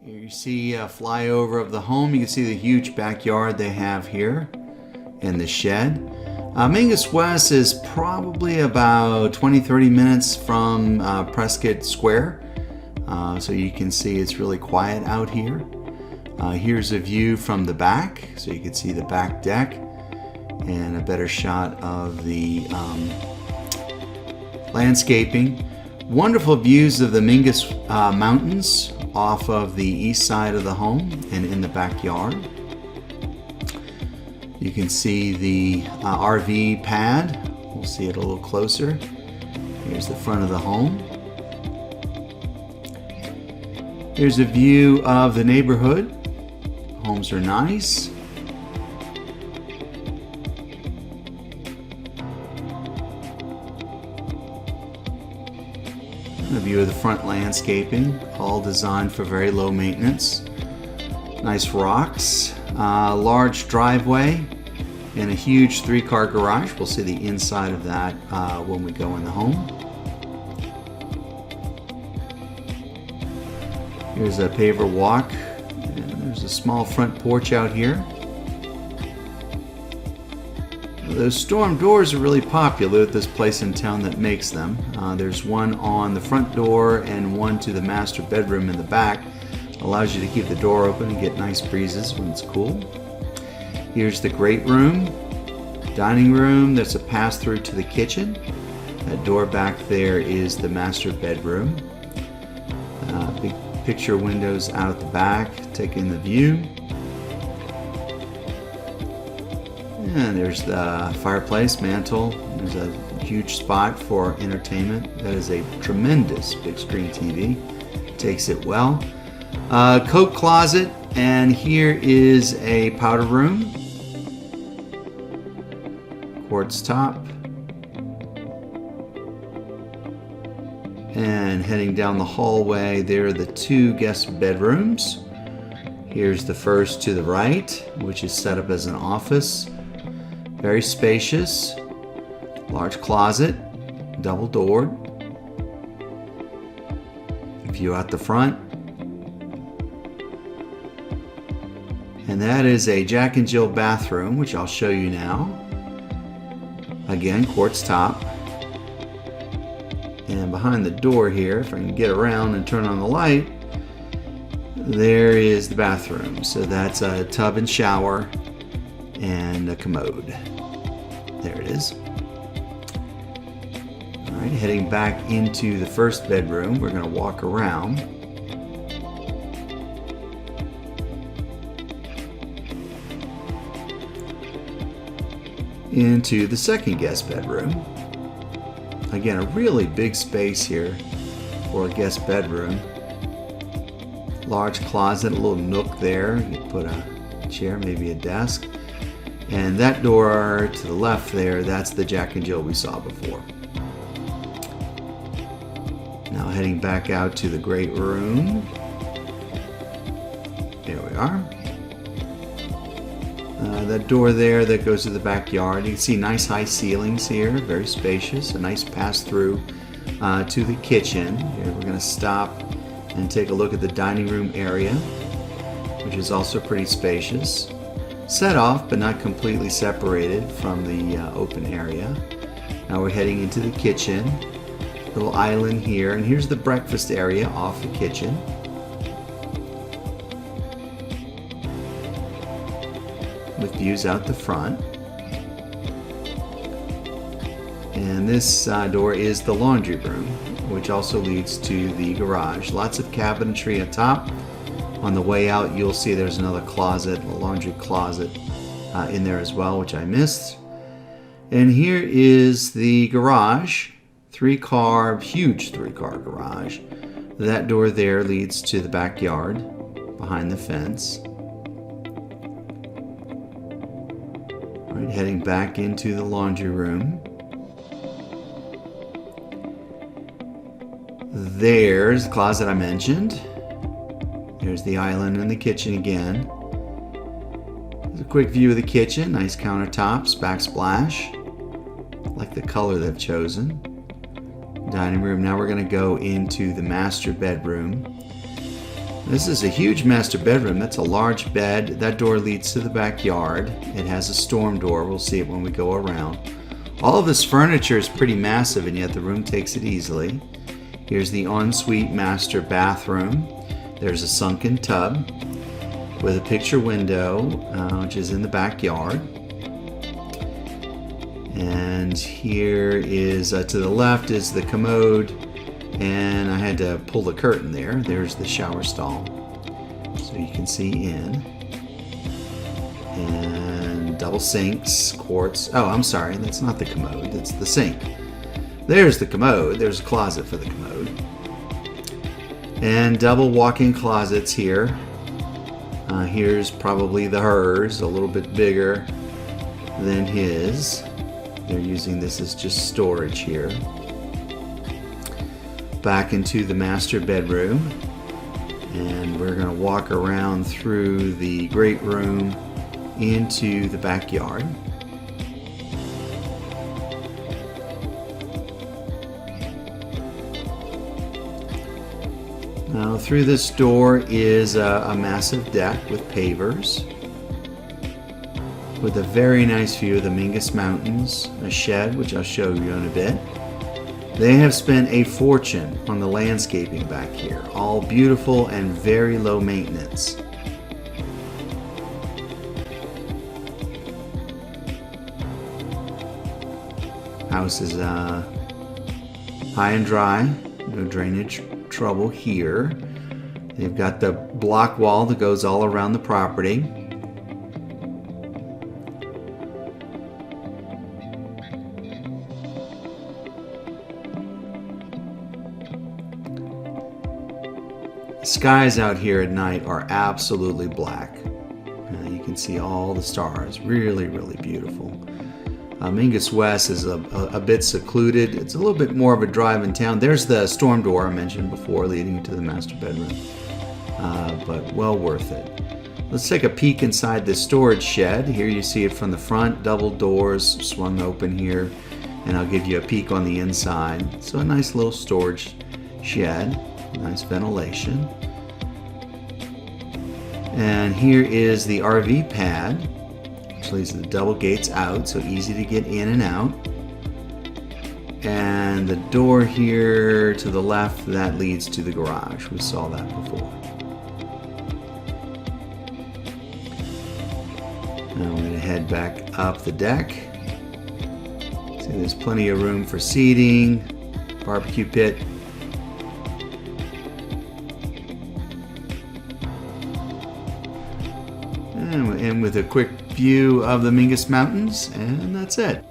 Here you see a flyover of the home. You can see the huge backyard they have here and the shed. Mingus West is probably about 20-30 minutes from Prescott Square. So you can see it's really quiet out here. Here's a view from the back, so you can see the back deck and a better shot of the landscaping. Wonderful views of the Mingus Mountains off of the east side of the home and in the backyard. You can see the RV pad. We'll see it a little closer. Here's the front of the home. Here's a view of the neighborhood. Homes are nice. A view of the front landscaping, all designed for very low maintenance. Nice rocks, large driveway, and a huge 3-car garage. We'll see the inside of that when we go in the home. Here's a paver walk, and there's a small front porch out here. Those storm doors are really popular at this place in town that makes them. There's one on the front door and one to the master bedroom in the back. Allows you to keep the door open and get nice breezes when it's cool. Here's the great room, dining room. There's a pass through to the kitchen. That door back there is the master bedroom. Big picture windows out the back, taking the view. And there's the fireplace, mantle. There's a huge spot for entertainment. That is a tremendous big screen TV. Takes it well. Coat closet, and here is a powder room. Quartz top. And heading down the hallway, there are the 2 guest bedrooms. Here's the first to the right, which is set up as an office. Very spacious, large closet, double doored. View out the front. And that is a Jack and Jill bathroom, which I'll show you now. Again, quartz top. And behind the door here, if I can get around and turn on the light, there is the bathroom. So that's a tub and shower and a commode. There it is. All right, heading back into the first bedroom, we're going to walk around. Into the second guest bedroom. Again, a really big space here for a guest bedroom. Large closet, a little nook there. You can put a chair, maybe a desk. And that door to the left there, that's the Jack and Jill we saw before. Now heading back out to the great room. There we are. That door there that goes to the backyard. You can see nice high ceilings here, very spacious. A nice pass through to the kitchen. Here we're going to stop and take a look at the dining room area, which is also pretty spacious. Set off, but not completely separated from the open area. Now we're heading into the kitchen. Little island here, and here's the breakfast area off the kitchen. With views out the front. And this door is the laundry room, which also leads to the garage. Lots of cabinetry at top. On the way out, you'll see there's another closet, a laundry closet in there as well, which I missed. And here is the garage, huge 3-car garage. That door there leads to the backyard behind the fence. All right, heading back into the laundry room. There's the closet I mentioned. There's the island and the kitchen again. There's a quick view of the kitchen. Nice countertops, backsplash. Like the color they've chosen. Dining room. Now we're going to go into the master bedroom. This is a huge master bedroom. That's a large bed. That door leads to the backyard. It has a storm door. We'll see it when we go around. All of this furniture is pretty massive, and yet the room takes it easily. Here's the ensuite master bathroom. There's a sunken tub with a picture window, which is in the backyard. And here is, to the left is the commode, and I had to pull the curtain there. There's the shower stall, so you can see in. And double sinks, quartz. Oh, I'm sorry, that's not the commode, that's the sink. There's the commode, there's a closet for the commode. And double walk-in closets here. Here's probably hers, a little bit bigger than his. They're using this as just storage here. Back into the master bedroom, and we're going to walk around through the great room into the backyard. Now through this door is a massive deck with pavers, with a very nice view of the Mingus Mountains, a shed which I'll show you in a bit. They have spent a fortune on the landscaping back here, all beautiful and very low maintenance. House is high and dry, no drainage trouble here. They've got the block wall that goes all around the property. Skies out here at night are absolutely black. You can see all the stars. Really, really beautiful. Mingus West is a bit secluded. It's a little bit more of a drive in town. There's the storm door I mentioned before leading to the master bedroom, but well worth it. Let's take a peek inside this storage shed. Here you see it from the front, double doors swung open here, and I'll give you a peek on the inside. So a nice little storage shed, nice ventilation. And here is the RV pad, which leads to the double gates out, so easy to get in and out. And the door here to the left, that leads to the garage. We saw that before. Now we're going to head back up the deck. See, there's plenty of room for seating, barbecue pit. And with a quick view of the Mingus Mountains, and that's it.